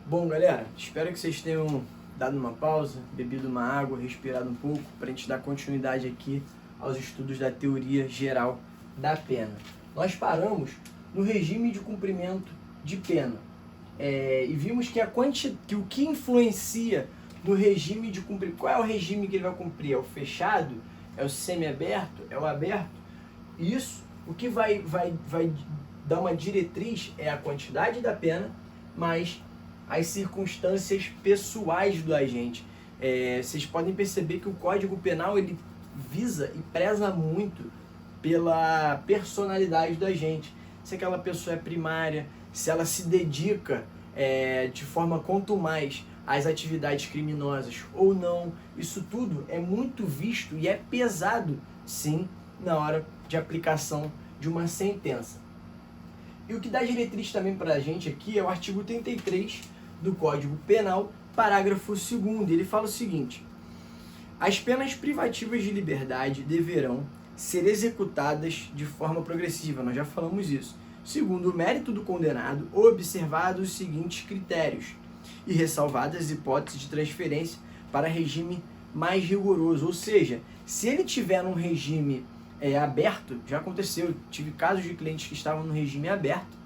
Bom, galera, espero que vocês tenham dado uma pausa, bebido uma água, respirado um pouco, para a gente dar continuidade aqui aos estudos da teoria geral da pena. Nós paramos no regime de cumprimento de pena e vimos que o que influencia no regime de cumprimento, qual é o regime que ele vai cumprir? É o fechado? É o semiaberto? É o aberto? Isso, o que vai dar uma diretriz é a quantidade da pena, mas as circunstâncias pessoais do agente. Vocês podem perceber que o Código Penal ele visa e preza muito pela personalidade do agente. Se aquela pessoa é primária, se ela se dedica de forma contumaz às atividades criminosas ou não, isso tudo é muito visto e é pesado, sim, na hora de aplicação de uma sentença. E o que dá diretriz também para a gente aqui é o artigo 33 do Código Penal, parágrafo 2º. Ele fala o seguinte: as penas privativas de liberdade deverão ser executadas de forma progressiva. Nós já falamos isso. Segundo o mérito do condenado, observados os seguintes critérios e ressalvadas as hipóteses de transferência para regime mais rigoroso. Ou seja, se ele tiver num regime aberto, já aconteceu, eu tive casos de clientes que estavam no regime aberto,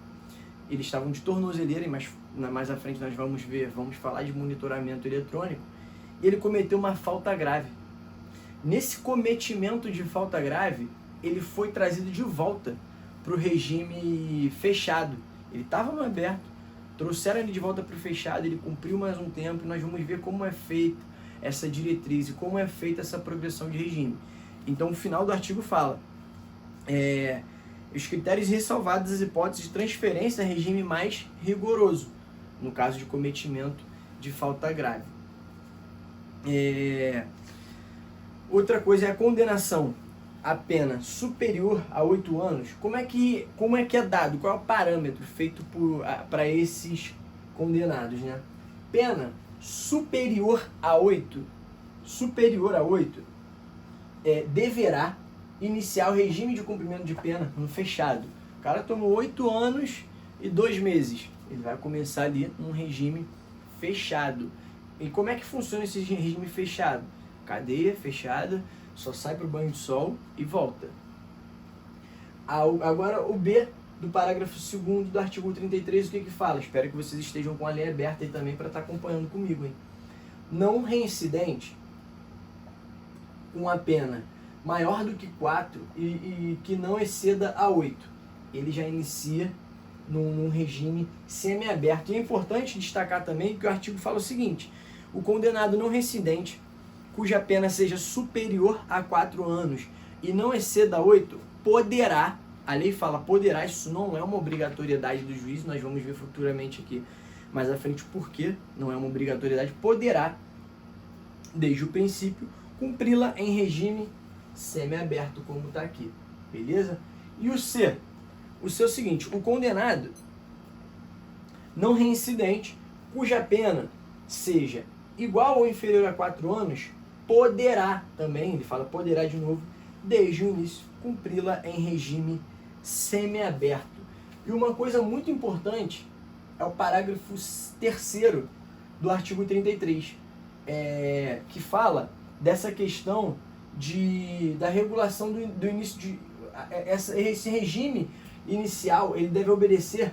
eles estavam de tornozeleira, mas mais à frente nós vamos falar de monitoramento eletrônico, e ele cometeu uma falta grave. Nesse cometimento de falta grave, ele foi trazido de volta para o regime fechado. Ele estava no aberto, trouxeram ele de volta para o fechado, ele cumpriu mais um tempo, e nós vamos ver como é feita essa diretriz e como é feita essa progressão de regime. Então o final do artigo fala os critérios ressalvados as hipóteses de transferência a regime mais rigoroso, no caso de cometimento de falta grave. Outra coisa é a condenação a pena superior a 8 anos. Como é que é dado? Qual é o parâmetro feito para esses condenados, né? Pena superior a 8, deverá iniciar o regime de cumprimento de pena no fechado. O cara tomou 8 anos e 2 meses. Ele vai começar ali um regime fechado. E como é que funciona esse regime fechado? Cadeia fechada, só sai para o banho de sol e volta. Agora o B do parágrafo 2º do artigo 33, o que fala? Espero que vocês estejam com a lei aberta aí também para estar acompanhando comigo, hein? Não reincidente com a pena maior do que 4 e que não exceda a 8. Ele já inicia num regime semiaberto. E é importante destacar também que o artigo fala o seguinte: o condenado não reincidente, cuja pena seja superior a 4 anos e não exceda 8, poderá, a lei fala poderá, isso não é uma obrigatoriedade do juiz, nós vamos ver futuramente aqui mais à frente por que não é uma obrigatoriedade, poderá, desde o princípio, cumpri-la em regime semiaberto, como está aqui, beleza? E o C? O C é o seguinte: o condenado não reincidente, cuja pena seja igual ou inferior a 4 anos, poderá também, ele fala poderá de novo, desde o início, cumpri-la em regime semiaberto. E uma coisa muito importante é o parágrafo 3º do artigo 33, que fala dessa questão da regulação do início de esse regime inicial. Ele deve obedecer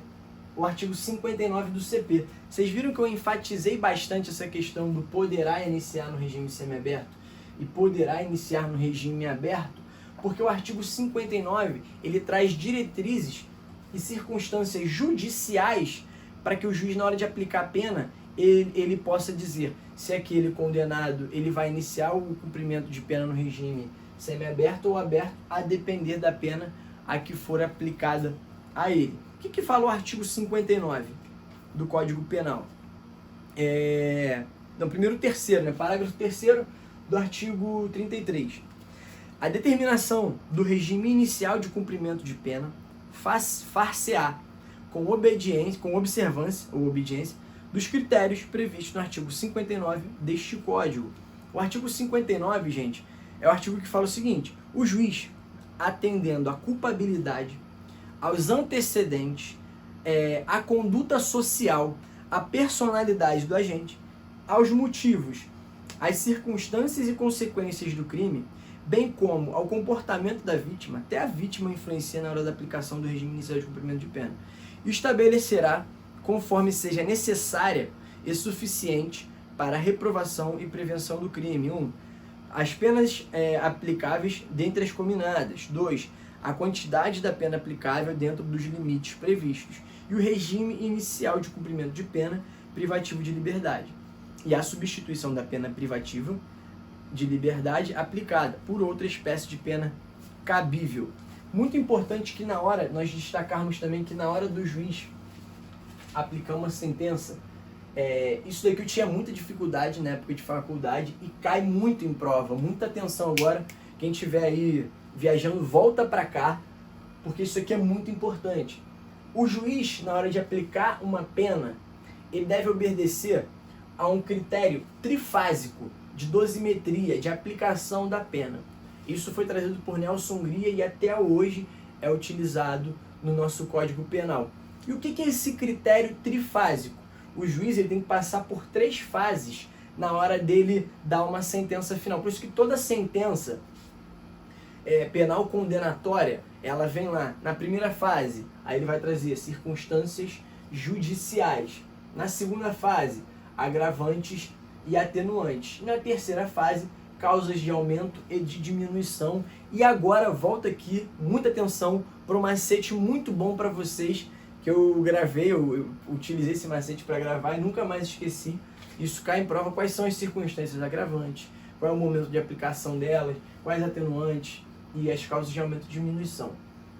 o artigo 59 do CP. Vocês viram que eu enfatizei bastante essa questão do poderá iniciar no regime semiaberto e poderá iniciar no regime aberto, porque o artigo 59 ele traz diretrizes e circunstâncias judiciais para que o juiz, na hora de aplicar a pena, ele possa dizer se aquele condenado ele vai iniciar o cumprimento de pena no regime semiaberto ou aberto, a depender da pena a que for aplicada a ele. O que fala o artigo 59 do Código Penal? Primeiro o terceiro, né? Parágrafo 3º do artigo 33. A determinação do regime inicial de cumprimento de pena far-se-á com observância ou obediência dos critérios previstos no artigo 59 deste Código. O artigo 59, gente, é o artigo que fala o seguinte: o juiz, atendendo à culpabilidade, aos antecedentes, à conduta social, à personalidade do agente, aos motivos, às circunstâncias e consequências do crime, bem como ao comportamento da vítima, até a vítima influencia na hora da aplicação do regime inicial de cumprimento de pena, e estabelecerá, conforme seja necessária e suficiente para a reprovação e prevenção do crime. 1. As penas aplicáveis dentre as cominadas. 2. A quantidade da pena aplicável dentro dos limites previstos. E o regime inicial de cumprimento de pena privativo de liberdade. E a substituição da pena privativa de liberdade aplicada por outra espécie de pena cabível. Muito importante que na hora, nós destacarmos também que na hora do juiz aplicar uma sentença, isso daqui eu tinha muita dificuldade na época de faculdade e cai muito em prova. Muita atenção agora, quem estiver aí viajando, volta para cá, porque isso aqui é muito importante. O juiz, na hora de aplicar uma pena, ele deve obedecer a um critério trifásico de dosimetria, de aplicação da pena. Isso foi trazido por Nelson Hungria e até hoje é utilizado no nosso Código Penal. E o que é esse critério trifásico? O juiz ele tem que passar por 3 fases na hora dele dar uma sentença final. Por isso que toda sentença penal condenatória, ela vem lá na primeira fase, aí ele vai trazer circunstâncias judiciais. Na segunda fase, agravantes e atenuantes. Na terceira fase, causas de aumento e de diminuição. E agora volta aqui, muita atenção para um macete muito bom para vocês, que eu gravei, eu utilizei esse macete para gravar e nunca mais esqueci. Isso cai em prova. Quais são as circunstâncias agravantes, qual é o momento de aplicação delas, quais atenuantes e as causas de aumento e diminuição.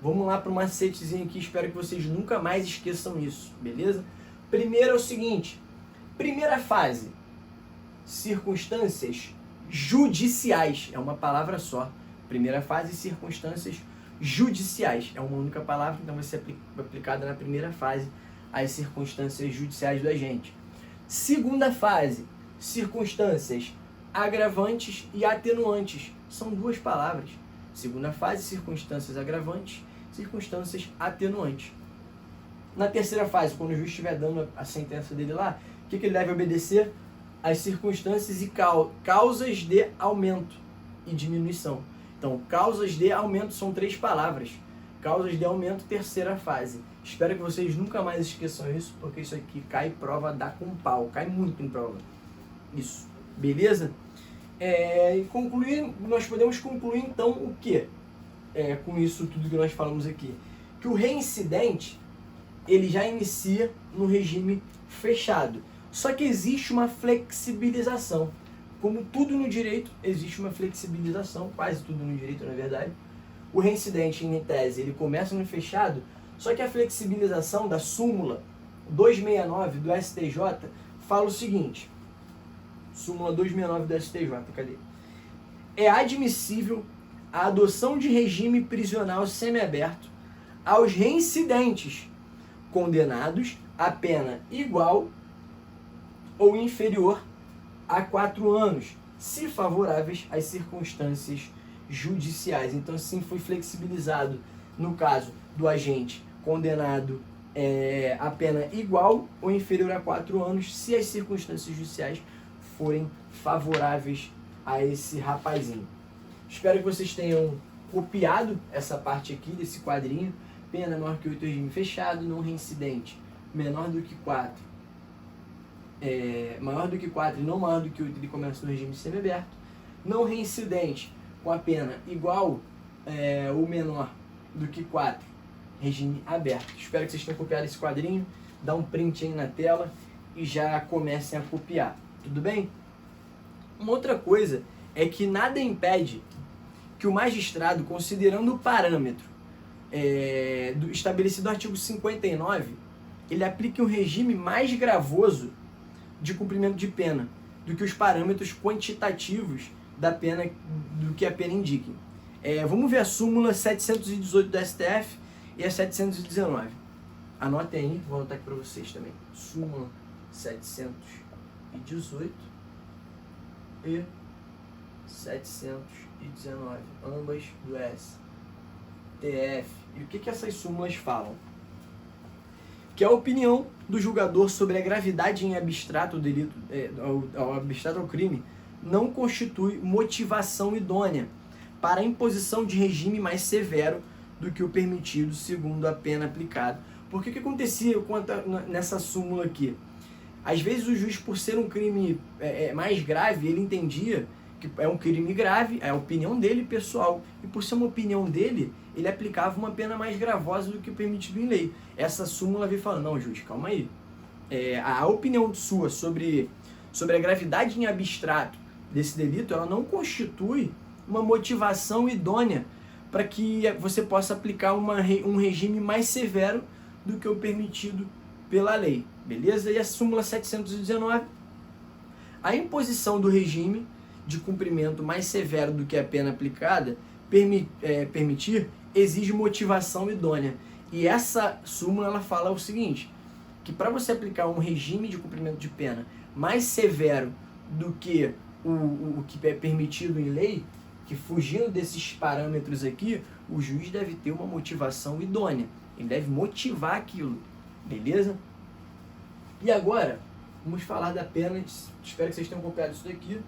Vamos lá para o macetezinho aqui, espero que vocês nunca mais esqueçam isso, beleza? Primeiro é o seguinte, primeira fase, circunstâncias judiciais, é uma palavra só. Primeira fase, circunstâncias judiciais, é uma única palavra, então vai ser aplicada na primeira fase as circunstâncias judiciais do agente. Segunda fase, circunstâncias agravantes e atenuantes, são 2 palavras. Segunda fase, circunstâncias agravantes, circunstâncias atenuantes. Na terceira fase, quando o juiz estiver dando a sentença dele lá, o que ele deve obedecer? As circunstâncias e causas de aumento e diminuição. Então, causas de aumento são 3 palavras. Causas de aumento, terceira fase. Espero que vocês nunca mais esqueçam isso, porque isso aqui cai em prova, dá com pau, cai muito em prova. Isso, beleza? Nós podemos concluir então o quê? Com isso tudo que nós falamos aqui. Que o reincidente, ele já inicia no regime fechado. Só que existe uma flexibilização. Como tudo no direito, existe uma flexibilização, quase tudo no direito, na verdade. O reincidente, em tese, ele começa no fechado, só que a flexibilização da súmula 269 do STJ fala o seguinte, súmula 269 do STJ, cadê? É admissível a adoção de regime prisional semiaberto aos reincidentes condenados a pena igual ou inferior a 4 anos, se favoráveis às circunstâncias judiciais. Então, assim, foi flexibilizado no caso do agente condenado a pena igual ou inferior a 4 anos, se as circunstâncias judiciais forem favoráveis a esse rapazinho. Espero que vocês tenham copiado essa parte aqui desse quadrinho. Pena menor que 8, regime fechado, não reincidente, menor do que 4. Maior do que 4 e não maior do que 8, ele começa no regime semiaberto. Não reincidente, com a pena igual ou menor do que 4, regime aberto. Espero que vocês tenham copiado esse quadrinho. Dá um print aí na tela e já comecem a copiar. Tudo bem? Uma outra coisa é que nada impede que o magistrado, considerando o parâmetro estabelecido no artigo 59, ele aplique um regime mais gravoso de cumprimento de pena do que os parâmetros quantitativos da pena, do que a pena indique. Vamos ver a súmula 718 do STF e a 719. Anotem aí, vou anotar aqui para vocês também. Súmula 718 e 719, ambas do STF. E o que essas súmulas falam? que é a opinião do julgador sobre a gravidade em abstrato do delito, ao abstrato ao crime, não constitui motivação idônea para a imposição de regime mais severo do que o permitido segundo a pena aplicada. Porque o que acontecia nessa súmula aqui? Às vezes o juiz, por ser um crime mais grave, ele entendia que é um crime grave, é a opinião dele pessoal, e por ser uma opinião dele, ele aplicava uma pena mais gravosa do que o permitido em lei. Essa súmula veio falando, não, juiz, calma aí. A opinião sua sobre a gravidade em abstrato desse delito, ela não constitui uma motivação idônea para que você possa aplicar um regime mais severo do que o permitido pela lei. Beleza? E a súmula 719, a imposição do regime de cumprimento mais severo do que a pena aplicada permitir exige motivação idônea. E essa súmula ela fala o seguinte, que para você aplicar um regime de cumprimento de pena mais severo do que o que é permitido em lei, que fugindo desses parâmetros aqui, o juiz deve ter uma motivação idônea. Ele deve motivar aquilo. Beleza? E agora, vamos falar da pena, espero que vocês tenham copiado isso daqui,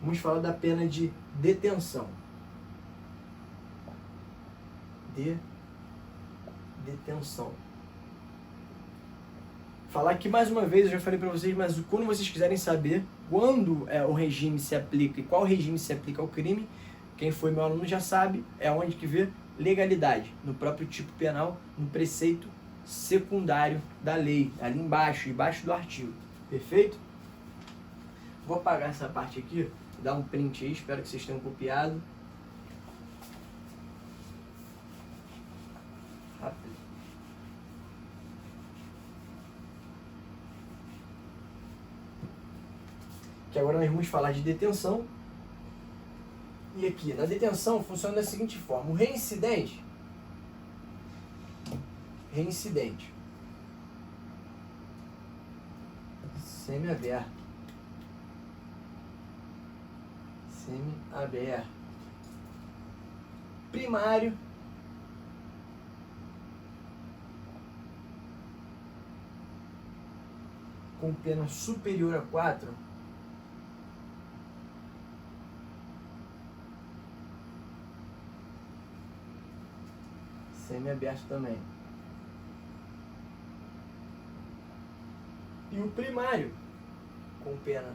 vamos falar da pena de detenção. Detenção. Falar aqui mais uma vez, eu já falei para vocês, mas quando vocês quiserem saber quando o regime se aplica e qual regime se aplica ao crime, quem foi meu aluno já sabe, é onde que vê legalidade, no próprio tipo penal, no preceito secundário da lei, ali embaixo do artigo. Perfeito? Vou apagar essa parte aqui, dar um print aí, espero que vocês tenham copiado. Rápido. Que agora nós vamos falar de detenção. E aqui, na detenção, funciona da seguinte forma. O reincidente, semiaberto, primário, com pena superior a 4, semiaberto também. E o primário, com pena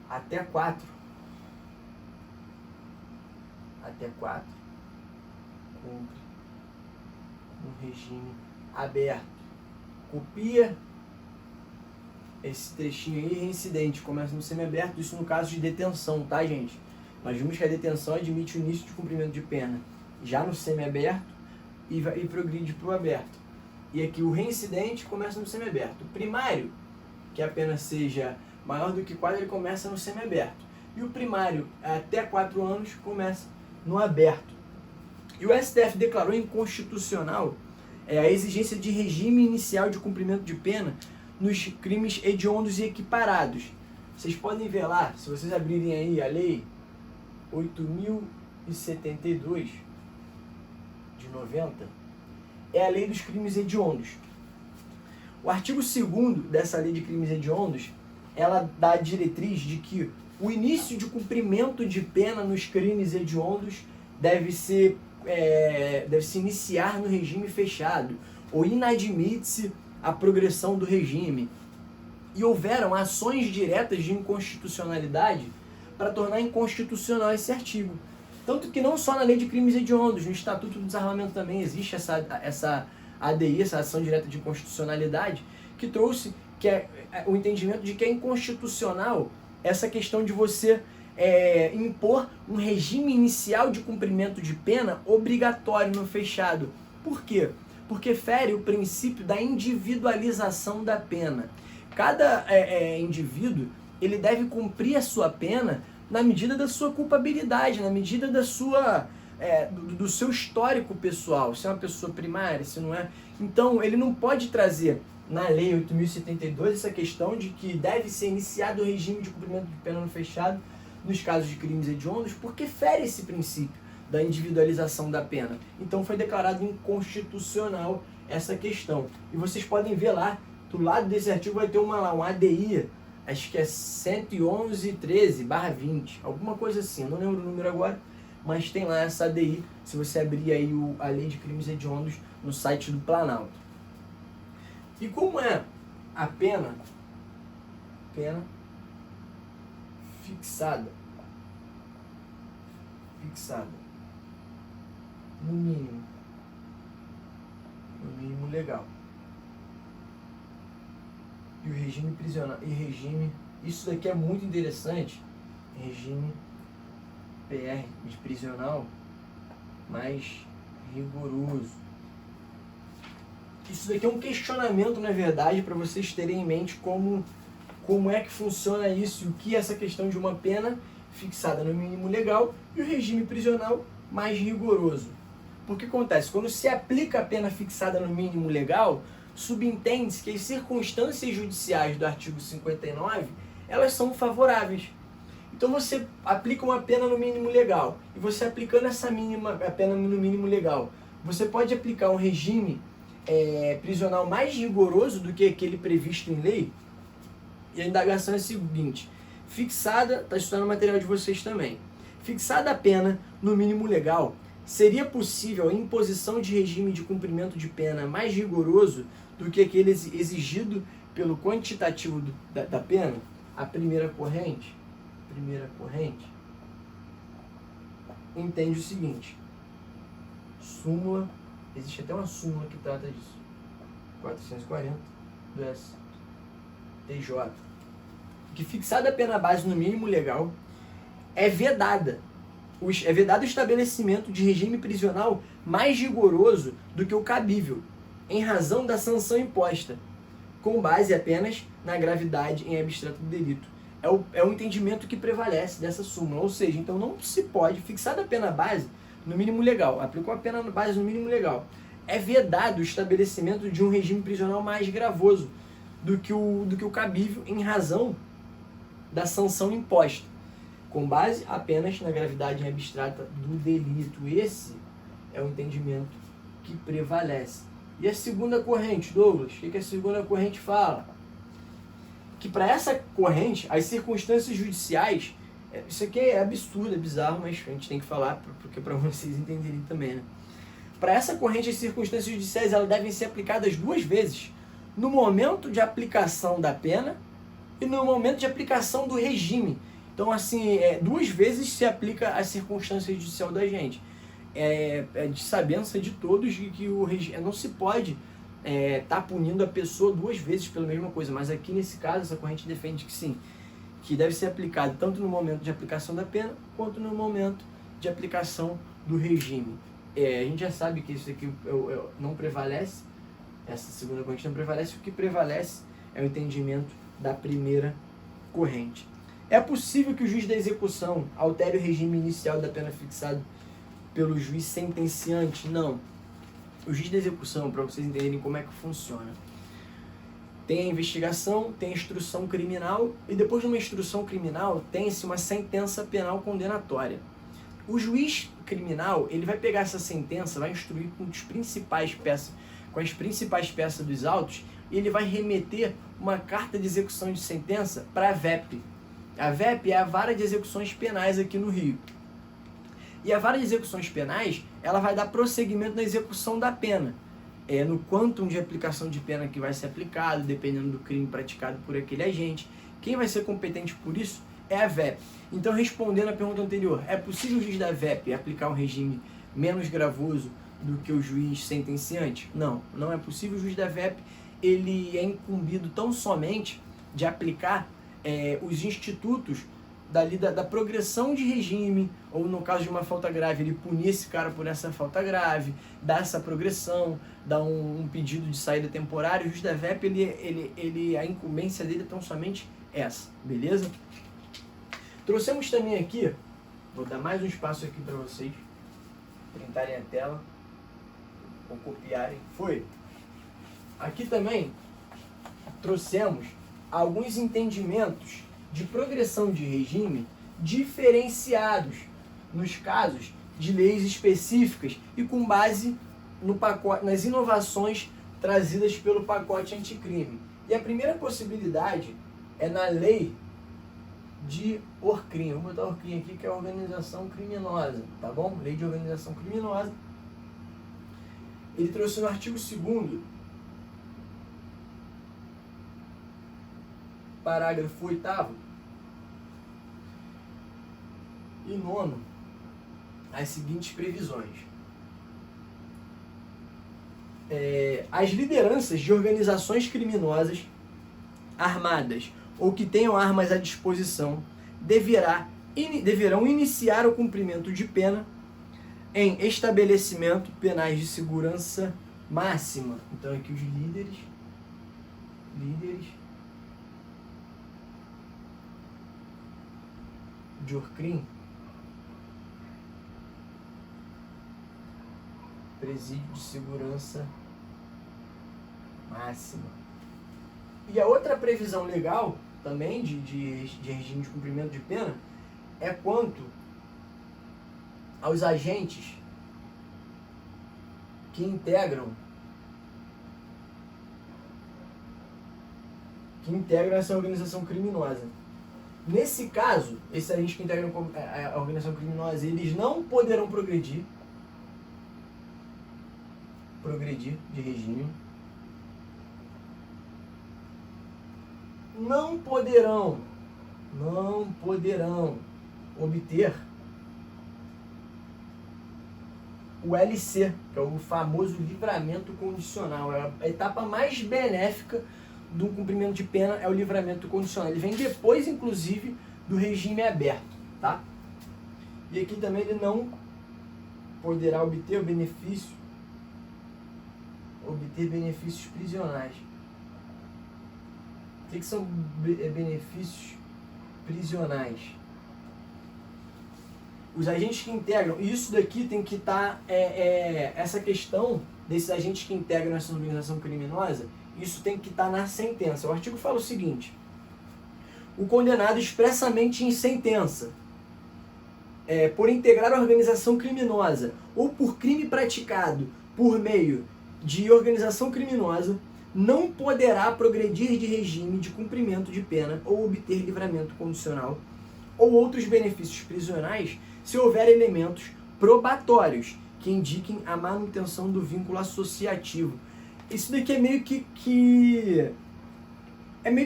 até 4, cumpre um regime aberto. Copia esse trechinho aí, reincidente, começa no semiaberto, isso no caso de detenção, tá, gente? Nós vimos que a detenção admite o início de cumprimento de pena já no semiaberto e progride para o aberto. E aqui o reincidente começa no semiaberto. O primário, que a pena seja maior do que 4, ele começa no semiaberto. E o primário, até 4 anos, começa no aberto. E o STF declarou inconstitucional a exigência de regime inicial de cumprimento de pena nos crimes hediondos e equiparados. Vocês podem ver lá, se vocês abrirem aí a lei 8.072 de 90, é a lei dos crimes hediondos. O artigo 2º dessa lei de crimes hediondos, ela dá a diretriz de que o início de cumprimento de pena nos crimes hediondos deve se iniciar no regime fechado, ou inadmite-se a progressão do regime. E houveram ações diretas de inconstitucionalidade para tornar inconstitucional esse artigo. Tanto que não só na lei de crimes hediondos, no Estatuto do Desarmamento também existe essa ADI, essa ação direta de inconstitucionalidade, que trouxe o entendimento de que é inconstitucional essa questão de você impor um regime inicial de cumprimento de pena obrigatório no fechado. Por quê? Porque fere o princípio da individualização da pena. Cada indivíduo ele deve cumprir a sua pena na medida da sua culpabilidade, na medida da sua, do seu histórico pessoal, se é uma pessoa primária, se não é. Então, ele não pode trazer na Lei 8.072 essa questão de que deve ser iniciado o regime de cumprimento de pena no fechado nos casos de crimes hediondos porque fere esse princípio da individualização da pena. Então foi declarado inconstitucional essa questão. E vocês podem ver lá, do lado desse artigo vai ter um ADI, acho que é 111.13/20, alguma coisa assim, eu não lembro o número agora, mas tem lá essa ADI, se você abrir aí a Lei de Crimes Hediondos no site do Planalto. E como é a pena fixada no mínimo legal, e o regime prisional, isso daqui é muito interessante, regime PR de prisional mais rigoroso. Isso daqui é um questionamento, na verdade, para vocês terem em mente como é que funciona isso, e o que é essa questão de uma pena fixada no mínimo legal e o regime prisional mais rigoroso. Porque acontece, quando se aplica a pena fixada no mínimo legal, subentende-se que as circunstâncias judiciais do artigo 59, elas são favoráveis. Então você aplica uma pena no mínimo legal, e você aplicando a pena no mínimo legal, você pode aplicar um regime prisional mais rigoroso do que aquele previsto em lei. E a indagação é a seguinte: fixada, está estudando o material de vocês também, fixada a pena no mínimo legal, seria possível a imposição de regime de cumprimento de pena mais rigoroso do que aquele exigido pelo quantitativo da pena? A primeira corrente entende o seguinte: súmula, existe até uma súmula que trata disso, 440 do STJ, que fixada a pena base no mínimo legal, é vedado o estabelecimento de regime prisional mais rigoroso do que o cabível, em razão da sanção imposta, com base apenas na gravidade em abstrato do delito. É o entendimento que prevalece dessa súmula, ou seja, então não se pode, fixada a pena base no mínimo legal, aplicou a pena base no mínimo legal, é vedado o estabelecimento de um regime prisional mais gravoso do que o cabível, em razão da sanção imposta, com base apenas na gravidade abstrata do delito. Esse é o entendimento que prevalece. E a segunda corrente, Douglas, o que a segunda corrente fala? Que para essa corrente, as circunstâncias judiciais, isso aqui é absurdo, é bizarro, mas a gente tem que falar porque para vocês entenderem também, né? Para essa corrente, as circunstâncias judiciais elas devem ser aplicadas duas vezes, no momento de aplicação da pena e no momento de aplicação do regime. Então, assim, duas vezes se aplica a circunstância judicial da gente. É de sabença de todos que o regime não se pode tá punindo a pessoa duas vezes pela mesma coisa, mas aqui nesse caso essa corrente defende que sim, que deve ser aplicado tanto no momento de aplicação da pena quanto no momento de aplicação do regime. A gente já sabe que isso aqui não prevalece, essa segunda corrente não prevalece, o que prevalece é o entendimento da primeira corrente. É possível que o juiz da execução altere o regime inicial da pena fixado pelo juiz sentenciante? Não. O juiz da execução, para vocês entenderem como é que funciona, tem a investigação, tem a instrução criminal, e depois de uma instrução criminal tem-se uma sentença penal condenatória. O juiz criminal, ele vai pegar essa sentença, vai instruir com as principais peças dos autos, e ele vai remeter uma carta de execução de sentença para a VEP. A VEP é a Vara de Execuções Penais aqui no Rio. E a Vara de Execuções Penais, ela vai dar prosseguimento na execução da pena, no quantum de aplicação de pena que vai ser aplicado, dependendo do crime praticado por aquele agente. Quem vai ser competente por isso é a VEP. Então, respondendo à pergunta anterior, é possível o juiz da VEP aplicar um regime menos gravoso do que o juiz sentenciante? Não, não é possível. O juiz da VEP ele é incumbido tão somente de aplicar os institutos da progressão de regime, ou no caso de uma falta grave, ele punir esse cara por essa falta grave, dar essa progressão, dar um pedido de saída temporária. O juiz da VEP, a incumbência dele é tão somente essa, beleza? Trouxemos também aqui, vou dar mais um espaço aqui para vocês printarem a tela, ou copiarem, Aqui também trouxemos alguns entendimentos de progressão de regime diferenciados nos casos de leis específicas e com base no pacote, nas inovações trazidas pelo pacote anticrime. E a primeira possibilidade é na lei de ORCRIM. Vou botar ORCRIM aqui, que é a organização criminosa, tá bom? Lei de organização criminosa. Ele trouxe no artigo 2º, parágrafo 8º e 9º, as seguintes previsões. As lideranças de organizações criminosas armadas ou que tenham armas à disposição deverão iniciar o cumprimento de pena em estabelecimento penais de segurança máxima. Então aqui os líderes de ORCRIM, presídio de segurança máxima. E a outra previsão legal também de regime de cumprimento de pena é quanto aos agentes que integram essa organização criminosa. Nesse caso, esses agentes que integram a organização criminosa, eles não poderão progredir de regime, não poderão obter o LC, que é o famoso livramento condicional. É a etapa mais benéfica do cumprimento de pena, é o livramento condicional. Ele vem depois, inclusive, do regime aberto, tá? E aqui também ele não poderá obter benefícios prisionais. O que são benefícios prisionais? Os agentes que integram, isso daqui tem que estar, essa questão desses agentes que integram essa organização criminosa, isso tem que estar na sentença. O artigo fala o seguinte: o condenado expressamente em sentença, por integrar a organização criminosa ou por crime praticado por meio de organização criminosa, não poderá progredir de regime de cumprimento de pena ou obter livramento condicional ou outros benefícios prisionais se houver elementos probatórios que indiquem a manutenção do vínculo associativo. Isso daqui é meio que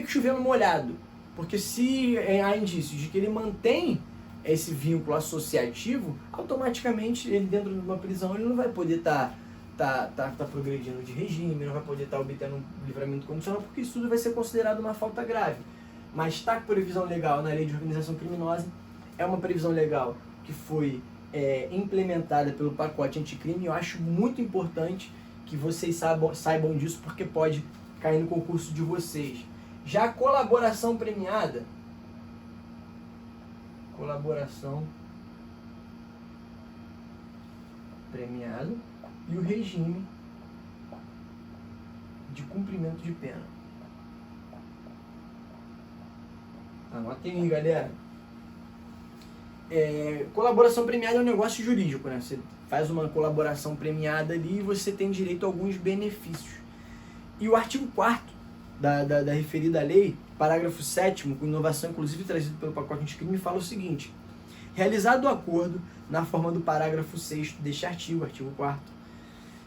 chovendo molhado, porque se há indícios de que ele mantém esse vínculo associativo, automaticamente ele dentro de uma prisão ele não vai poder estar progredindo de regime, não vai poder estar obtendo um livramento condicional, porque isso tudo vai ser considerado uma falta grave. Mas está com previsão legal na lei de organização criminosa, é uma previsão legal que foi implementada pelo pacote anticrime. Eu acho muito importante que vocês saibam disso, porque pode cair no concurso de vocês. Já a colaboração premiada, e o regime de cumprimento de pena. Anotem aí, galera. Colaboração premiada é um negócio jurídico, né? Você faz uma colaboração premiada ali e você tem direito a alguns benefícios. E o artigo 4º da referida lei, parágrafo 7º, com inovação inclusive trazido pelo pacote anticrime, fala o seguinte: realizado o acordo na forma do parágrafo 6º deste artigo 4º,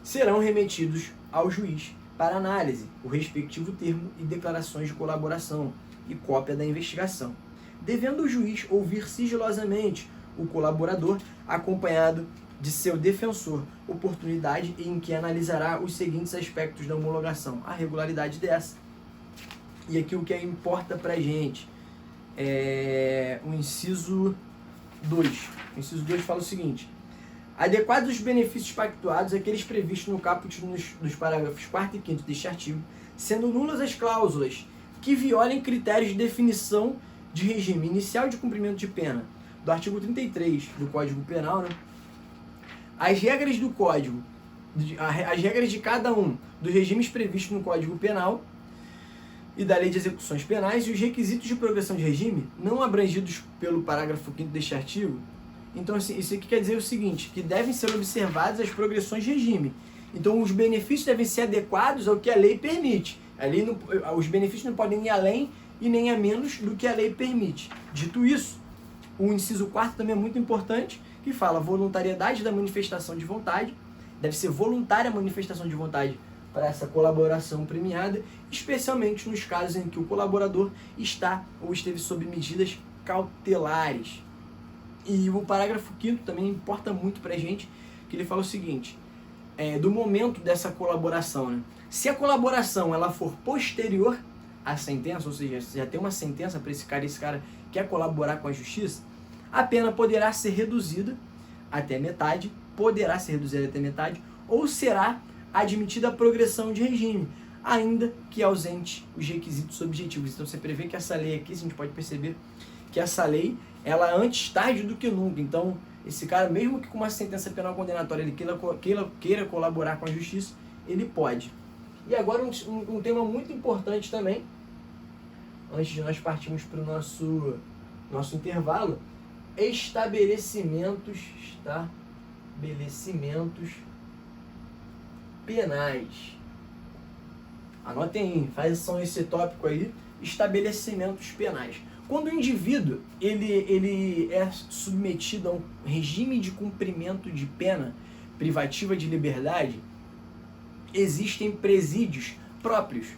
serão remetidos ao juiz para análise o respectivo termo e declarações de colaboração e cópia da investigação, devendo o juiz ouvir sigilosamente o colaborador acompanhado de seu defensor, oportunidade em que analisará os seguintes aspectos da homologação: a regularidade dessa. E aqui o que importa pra gente é o inciso 2. O inciso 2 fala o seguinte: adequados os benefícios pactuados àqueles previstos no caput dos parágrafos 4º e 5º deste artigo, sendo nulas as cláusulas que violem critérios de definição de regime inicial de cumprimento de pena do artigo 33 do Código Penal, né? As regras do Código, as regras de cada um dos regimes previstos no Código Penal e da Lei de Execuções Penais e os requisitos de progressão de regime não abrangidos pelo parágrafo 5º deste artigo. Então, assim, isso aqui quer dizer o seguinte, que devem ser observadas as progressões de regime. Então, os benefícios devem ser adequados ao que a lei permite. Os benefícios não podem ir além e nem a menos do que a lei permite. Dito isso, o inciso 4º também é muito importante, que fala voluntariedade da manifestação de vontade. Deve ser voluntária a manifestação de vontade para essa colaboração premiada, especialmente nos casos em que o colaborador está ou esteve sob medidas cautelares. E o parágrafo 5º também importa muito para a gente, que ele fala o seguinte, do momento dessa colaboração, né? Se a colaboração ela for posterior à sentença, ou seja, já tem uma sentença para esse cara quer colaborar com a justiça, a pena poderá ser reduzida até metade, ou será admitida a progressão de regime, ainda que ausente os requisitos objetivos. Então você prevê que essa lei aqui, a gente pode perceber que essa lei, ela é antes tarde do que nunca. Então esse cara, mesmo que com uma sentença penal condenatória ele queira colaborar com a justiça, ele pode. E agora um tema muito importante também, antes de nós partirmos para o nosso intervalo, estabelecimentos penais. Anotem aí, façam esse tópico aí, estabelecimentos penais. Quando o indivíduo ele é submetido a um regime de cumprimento de pena privativa de liberdade, existem presídios próprios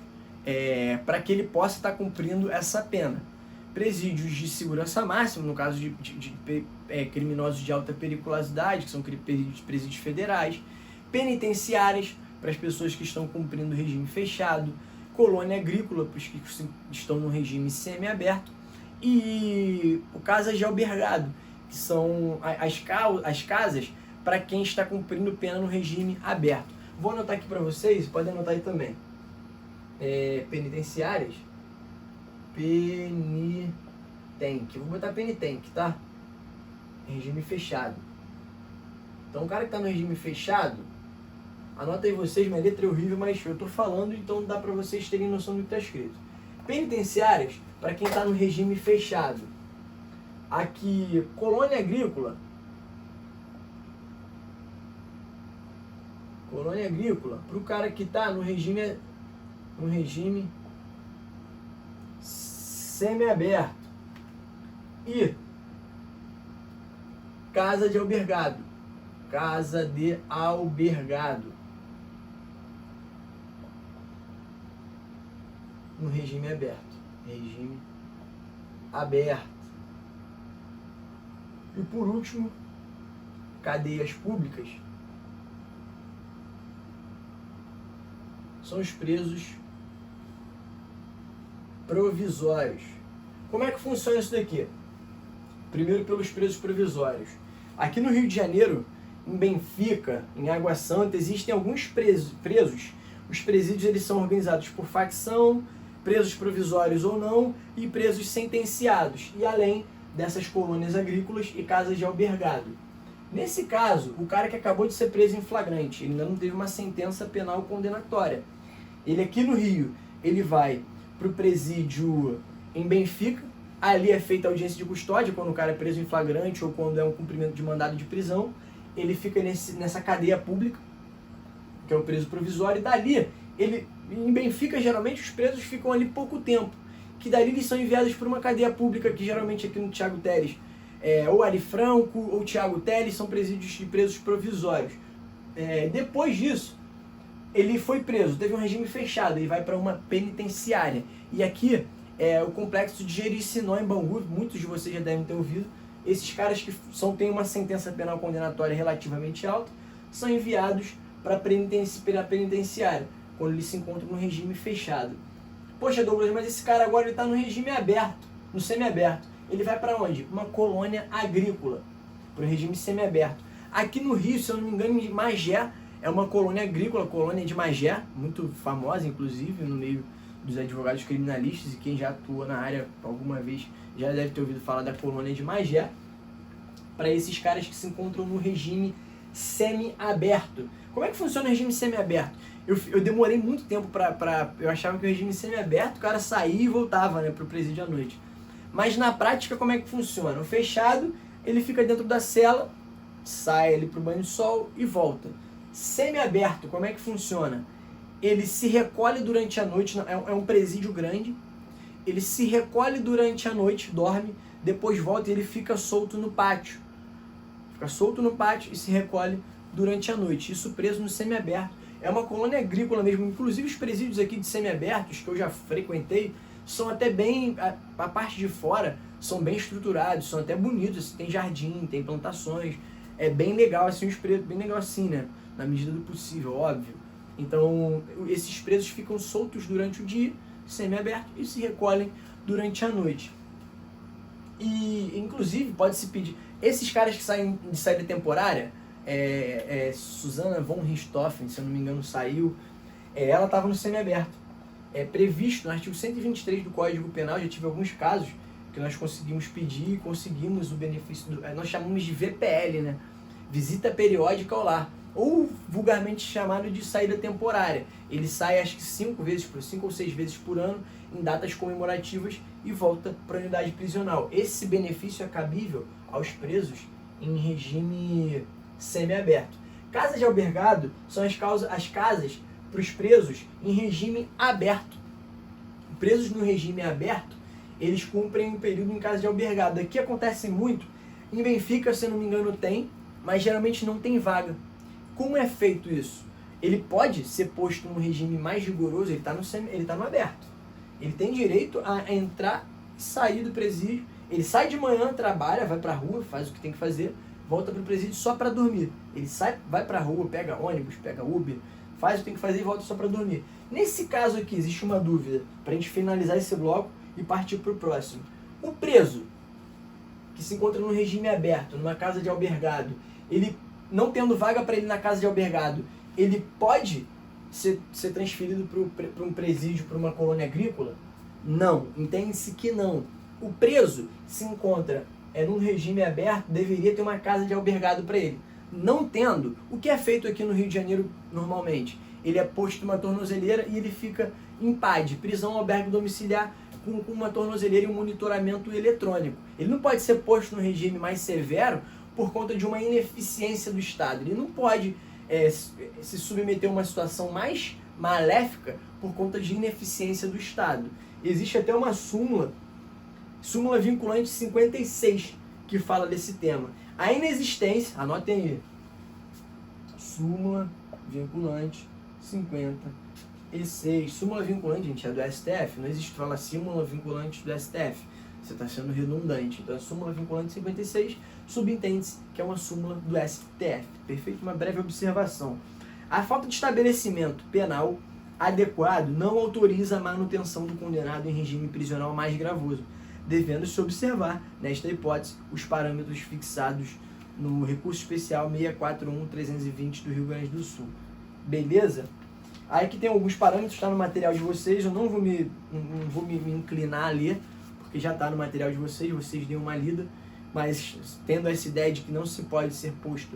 para que ele possa estar cumprindo essa pena. Presídios de segurança máxima, no caso de criminosos de alta periculosidade, que são presídios federais, penitenciárias para as pessoas que estão cumprindo regime fechado, colônia agrícola para os que estão no regime semiaberto e casas de albergado, que são as casas para quem está cumprindo pena no regime aberto. Vou anotar aqui para vocês, podem anotar aí também. Penitenciárias. Penitenc. Vou botar penitenc, tá? Regime fechado. Então o cara que está no regime fechado, anota aí vocês, minha letra é horrível, mas eu estou falando, então dá para vocês terem noção do que está escrito. Penitenciárias, para quem está no regime fechado. Aqui, colônia agrícola. Colônia agrícola, para o cara que está no regime semiaberto. E casa de albergado. Casa de albergado. No regime aberto. Regime aberto. E por último, cadeias públicas. São os presos provisórios. Como é que funciona isso daqui? Primeiro pelos presos provisórios. Aqui no Rio de Janeiro, em Benfica, em Água Santa, existem alguns presos. Os presídios eles são organizados por facção, presos provisórios ou não, e presos sentenciados, e além dessas colônias agrícolas e casas de albergado. Nesse caso, o cara que acabou de ser preso em flagrante, ele ainda não teve uma sentença penal condenatória. Ele aqui no Rio, ele vai para o presídio em Benfica, ali é feita a audiência de custódia, quando o cara é preso em flagrante ou quando é um cumprimento de mandado de prisão, ele fica nessa cadeia pública, que é o preso provisório, e dali, em Benfica, geralmente, os presos ficam ali pouco tempo, que dali eles são enviados para uma cadeia pública, que geralmente aqui no Thiago Teles, ou Ari Franco, ou Thiago Teles, são presídios de presos provisórios. Depois disso, ele foi preso, teve um regime fechado, ele vai para uma penitenciária. E aqui, o complexo de Jericinó, em Bangu, muitos de vocês já devem ter ouvido, esses caras que têm uma sentença penal condenatória relativamente alta, são enviados para a penitenciária, quando eles se encontram no regime fechado. Poxa, Douglas, mas esse cara agora está no regime aberto, no semiaberto. Ele vai para onde? Uma colônia agrícola, para o regime semiaberto. Aqui no Rio, se eu não me engano, em Magé, é uma colônia agrícola, colônia de Magé, muito famosa, inclusive, no meio dos advogados criminalistas, e quem já atuou na área alguma vez já deve ter ouvido falar da colônia de Magé, para esses caras que se encontram no regime semiaberto. Como é que funciona o regime semiaberto? Eu demorei muito tempo eu achava que o regime semiaberto, o cara saía e voltava, né, pro presídio à noite. Mas na prática, como é que funciona? O fechado, ele fica dentro da cela, sai ali pro banho de sol e volta. Semiaberto, como é que funciona? Ele se recolhe durante a noite, é um presídio grande, ele se recolhe durante a noite, dorme, depois volta e ele fica solto no pátio. Fica solto no pátio e se recolhe durante a noite. Isso preso no semiaberto. É uma colônia agrícola mesmo. Inclusive os presídios aqui de semiabertos, que eu já frequentei, são até bem, a parte de fora, são bem estruturados, são até bonitos, assim, tem jardim, tem plantações. É bem legal, assim, os presos, bem legal assim, né? Na medida do possível, óbvio. Então, esses presos ficam soltos durante o dia, semiaberto, e se recolhem durante a noite. E, inclusive, pode-se pedir... Esses caras que saem de saída temporária, Susana von Richthofen, se eu não me engano, saiu, ela estava no semiaberto. É previsto no artigo 123 do Código Penal, já tive alguns casos que nós conseguimos pedir, conseguimos o benefício, nós chamamos de VPL, né? Visita periódica ao lar, ou vulgarmente chamado de saída temporária. Ele sai acho que 5 ou 6 vezes por ano, em datas comemorativas, e volta para a unidade prisional. Esse benefício é cabível aos presos em regime semiaberto. Casas de albergado são as casas para os presos em regime aberto. Presos no regime aberto, eles cumprem um período em casa de albergado. Aqui acontece muito, em Benfica, se não me engano, tem, mas geralmente não tem vaga. Como é feito isso? Ele pode ser posto num regime mais rigoroso, ele está no aberto. Ele tem direito a entrar e sair do presídio. Ele sai de manhã, trabalha, vai para a rua, faz o que tem que fazer, volta para o presídio só para dormir. Ele sai, vai para a rua, pega ônibus, pega Uber, faz o que tem que fazer e volta só para dormir. Nesse caso aqui, existe uma dúvida, para a gente finalizar esse bloco e partir para o próximo. O preso, que se encontra num regime aberto, numa casa de albergado, ele, não tendo vaga para ele na casa de albergado, ele pode ser transferido para um presídio, para uma colônia agrícola? Não, entende-se que não. O preso se encontra num regime aberto, deveria ter uma casa de albergado para ele. Não tendo, o que é feito aqui no Rio de Janeiro normalmente? Ele é posto uma tornozeleira e ele fica em PAD, prisão albergue domiciliar, com uma tornozeleira e um monitoramento eletrônico. Ele não pode ser posto no regime mais severo por conta de uma ineficiência do Estado. Ele não pode se submeter a uma situação mais maléfica por conta de ineficiência do Estado. Existe até uma súmula vinculante 56, que fala desse tema. A inexistência, anotem aí, súmula vinculante 56. Súmula vinculante, gente, é do STF, não existe falar súmula vinculante do STF. Você está sendo redundante. Então, a súmula vinculante 56 subentende-se que é uma súmula do STF. Perfeito? Uma breve observação. A falta de estabelecimento penal adequado não autoriza a manutenção do condenado em regime prisional mais gravoso, devendo-se observar, nesta hipótese, os parâmetros fixados no recurso especial 641/320 do Rio Grande do Sul. Beleza? Aí que tem alguns parâmetros, está no material de vocês, eu não vou me inclinar a ler, porque já está no material de vocês deem uma lida, mas tendo essa ideia de que não se pode ser posto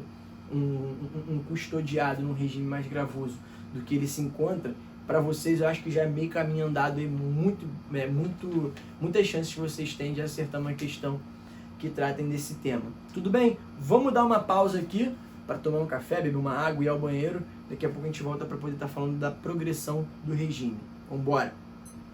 um custodiado num regime mais gravoso do que ele se encontra, para vocês eu acho que já é meio caminho andado e muitas chances que vocês têm de acertar uma questão que tratem desse tema. Tudo bem? Vamos dar uma pausa aqui para tomar um café, beber uma água e ir ao banheiro. Daqui a pouco a gente volta para poder estar falando da progressão do regime. Vamos embora!